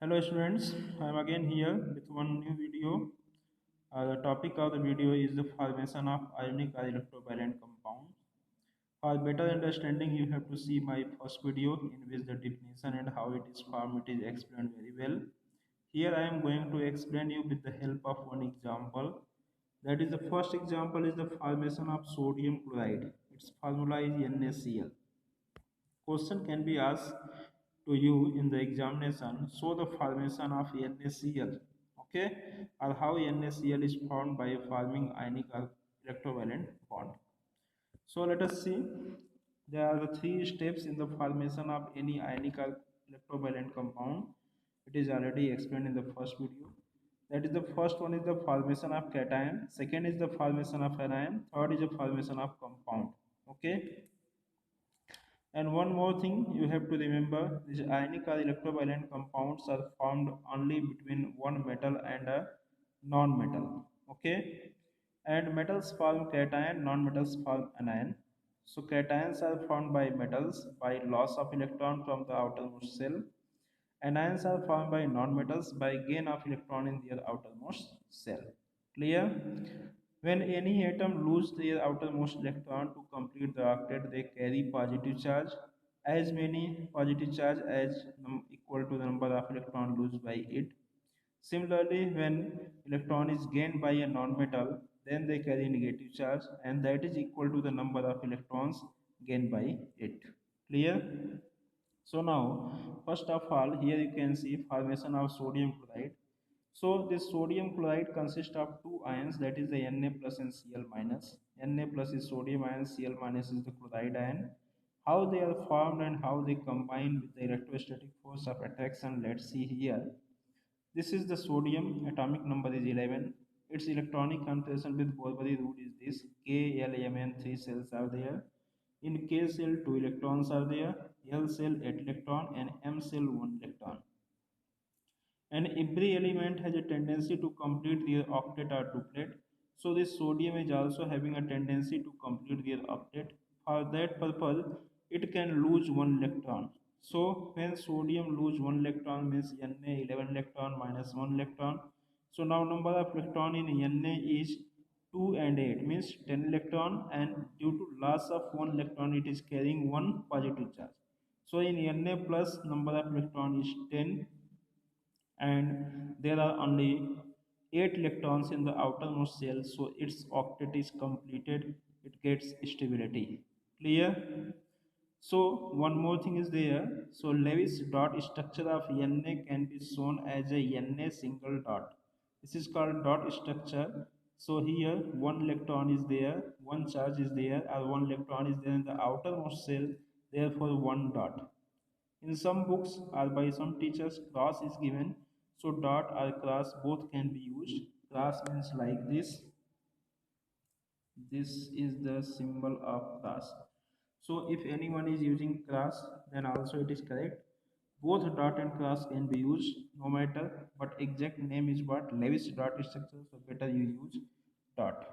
Hello students, I am again here with one new video. The topic of the video is the formation of ionic or electrovalent compound. For better understanding, you have to see my first video in which the definition and how it is formed it is explained very well. Here I am going to explain you with the help of one example. That is the first example is the formation of sodium chloride. Its formula is NaCl. Question can be asked to you in the examination. Show the formation of NaCl. Okay, or how NaCl is formed by forming ionic or electrovalent bond. So let us see. There are the three steps in the formation of any ionic or electrovalent compound. It is already explained in the first video. That is the first one is the formation of cation. Second is the formation of anion. Third is the formation of compound. Okay. And one more thing you have to remember, these ionic or electrovalent compounds are formed only between one metal and a non-metal. Okay, and metals form cation, non-metals form anion. So cations are formed by metals by loss of electron from the outermost shell. Anions are formed by non-metals by gain of electron in their outermost shell. Clear? When any atom loses their outermost electron to complete the octet, they carry positive charge, as many positive charge as equal to the number of electron lost by it. Similarly, when electron is gained by a non-metal, then they carry negative charge, and that is equal to the number of electrons gained by it. Clear? So now, first of all, here you can see formation of sodium chloride. So this sodium chloride consists of two ions, that is the Na plus and Cl minus. Na plus is sodium ion, Cl minus is the chloride ion. How they are formed and how they combine with the electrostatic force of attraction, let's see here. This is the sodium, atomic number is 11. Its electronic configuration with Borbori rule is this: K, L, M, and 3 cells are there. In K cell, 2 electrons are there, L cell, 8 electron, and M cell, 1 electron. And every element has a tendency to complete their octet or duplet. So this sodium is also having a tendency to complete their octet. For that purpose, it can lose 1 electron. So when sodium lose 1 electron means Na 11 electron minus 1 electron. So now number of electron in Na is 2 and 8 means 10 electron, and due to loss of 1 electron it is carrying 1 positive charge. So in Na plus number of electron is 10, and there are only 8 electrons in the outermost shell, so its octet is completed, it gets stability. Clear? So one more thing is there. So Lewis dot structure of Na can be shown as a Na single dot. This is called dot structure. So here one electron is there, one charge is there, or one electron is there in the outermost shell, therefore one dot. In some books or by some teachers, cross is given. So dot or cross both can be used. Cross means like this. This is the symbol of cross. So if anyone is using cross, then also it is correct. Both dot and cross can be used no matter, but exact name is what? Lewis dot structure. So better you use dot.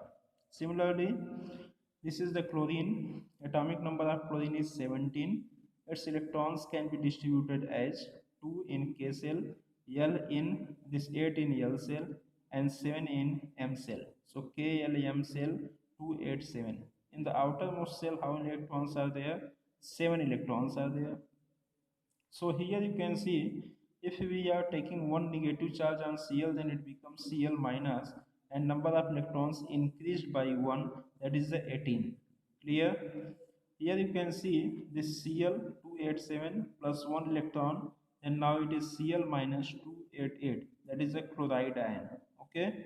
Similarly, this is the chlorine. Atomic number of chlorine is 17. Its electrons can be distributed as 2 in K cell, L in this 8 in L cell, and 7 in M cell. So K, L, M cell 2, 8, 7. In the outermost cell, how many electrons are there? 7 electrons are there. So here you can see, if we are taking one negative charge on Cl, then it becomes Cl minus, and number of electrons increased by 1, that is the 18. Clear? Here you can see this Cl 287 plus 1 electron, and now it is Cl minus 288, that is a chloride ion. Okay.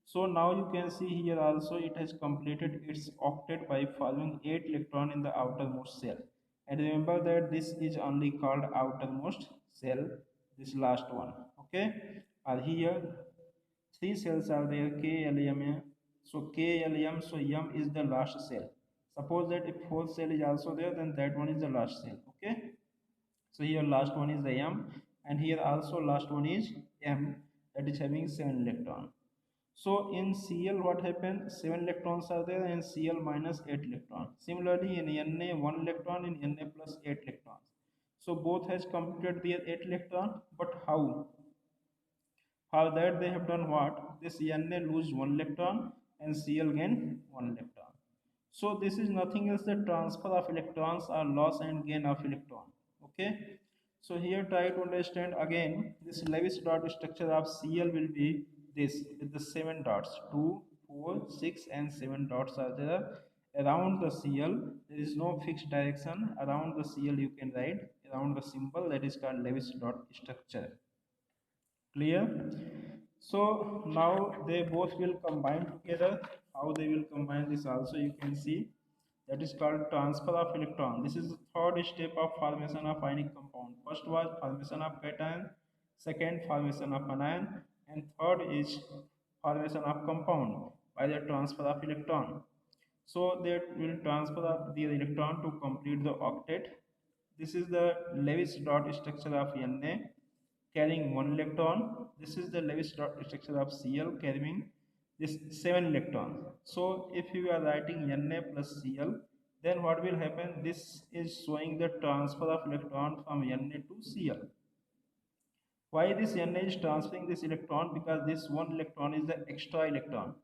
So now you can see here also it has completed its octet by forming 8 electron in the outermost shell. And remember that this is only called outermost shell, this last one. Okay. And here 3 cells are there, K, L, M. So K, L, M, so M is the last cell. Suppose that if fourth cell is also there, then that one is the last cell. Okay. So here last one is the M, and here also last one is M, that is having 7 electron. So in Cl what happened? 7 electrons are there and Cl minus 8 electron. Similarly in Na 1 electron, in Na plus 8 electrons. So both has completed their 8 electron, but how? For that they have done what? This Na lose 1 electron and Cl gain 1 electron. So this is nothing else the transfer of electrons or loss and gain of electron. Okay. So here try to understand again this Lewis dot structure of Cl will be this with the 7 dots 2, 4, 6 and 7 dots are there around the Cl. There is no fixed direction around the Cl you can write around the symbol that is called Lewis dot structure. Clear? So now they both will combine together. How they will combine this also you can see, that is called transfer of electron. This is the third step of formation of ionic compound. First was formation of cation, second formation of anion, and third is formation of compound by the transfer of electron. So they will transfer the electron to complete the octet. This is the Lewis dot structure of Na carrying 1 electron. This is the Lewis dot structure of Cl carrying this 7 electrons. So if you are writing Na plus Cl, then what will happen? This is showing the transfer of electron from Na to Cl. Why this Na is transferring this electron? Because this 1 electron is the extra electron.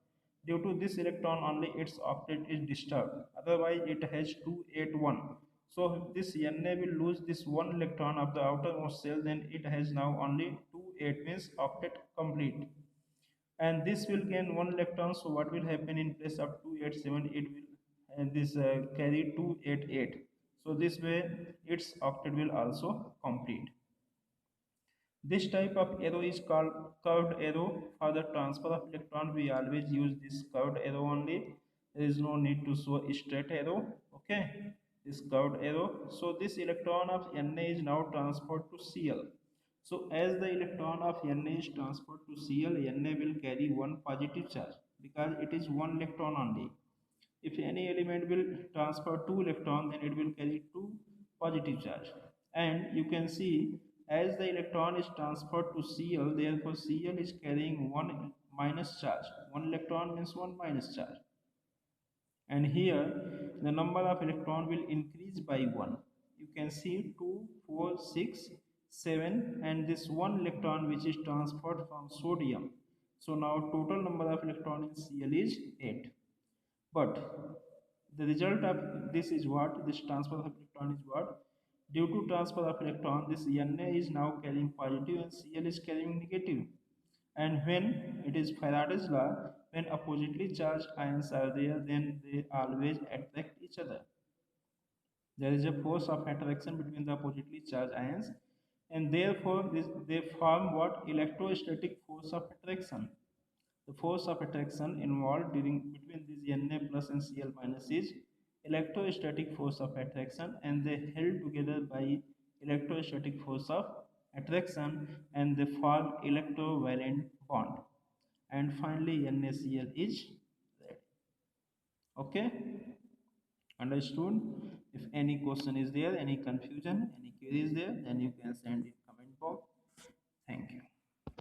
Due to this electron only its octet is disturbed. Otherwise it has 281. So this Na will lose this 1 electron of the outermost shell, then it has now only 28 means octet complete. And this will gain 1 electron. So what will happen in place of 287? It will and this carry 288. So this way its octet will also complete. This type of arrow is called curved arrow. For the transfer of electron, we always use this curved arrow only. There is no need to show a straight arrow. Okay, this curved arrow. So this electron of Na is now transferred to Cl. So as the electron of Na is transferred to Cl, Na will carry one positive charge because it is one electron only. If any element will transfer 2 electrons, then it will carry 2 positive charge. And you can see as the electron is transferred to Cl, therefore Cl is carrying 1 minus charge. 1 electron means 1 minus charge. And here the number of electron will increase by 1. You can see 2, 4, 6, 7 and this 1 electron which is transferred from sodium. So now total number of electron in Cl is 8. But the result of this is what? This transfer of electron is what? Due to transfer of electron, this Na is now carrying positive and Cl is carrying negative. And when it is Faraday's law, when oppositely charged ions are there, then they always attract each other. There is a force of attraction between the oppositely charged ions, and therefore they form what? Electrostatic force of attraction. The force of attraction involved between this Na plus and Cl minus is electrostatic force of attraction, and they held together by electrostatic force of attraction and they form electrovalent bond. And finally NaCl is ready. Okay, understood? If any question is there, any confusion, any query is there, then you can send in comment box.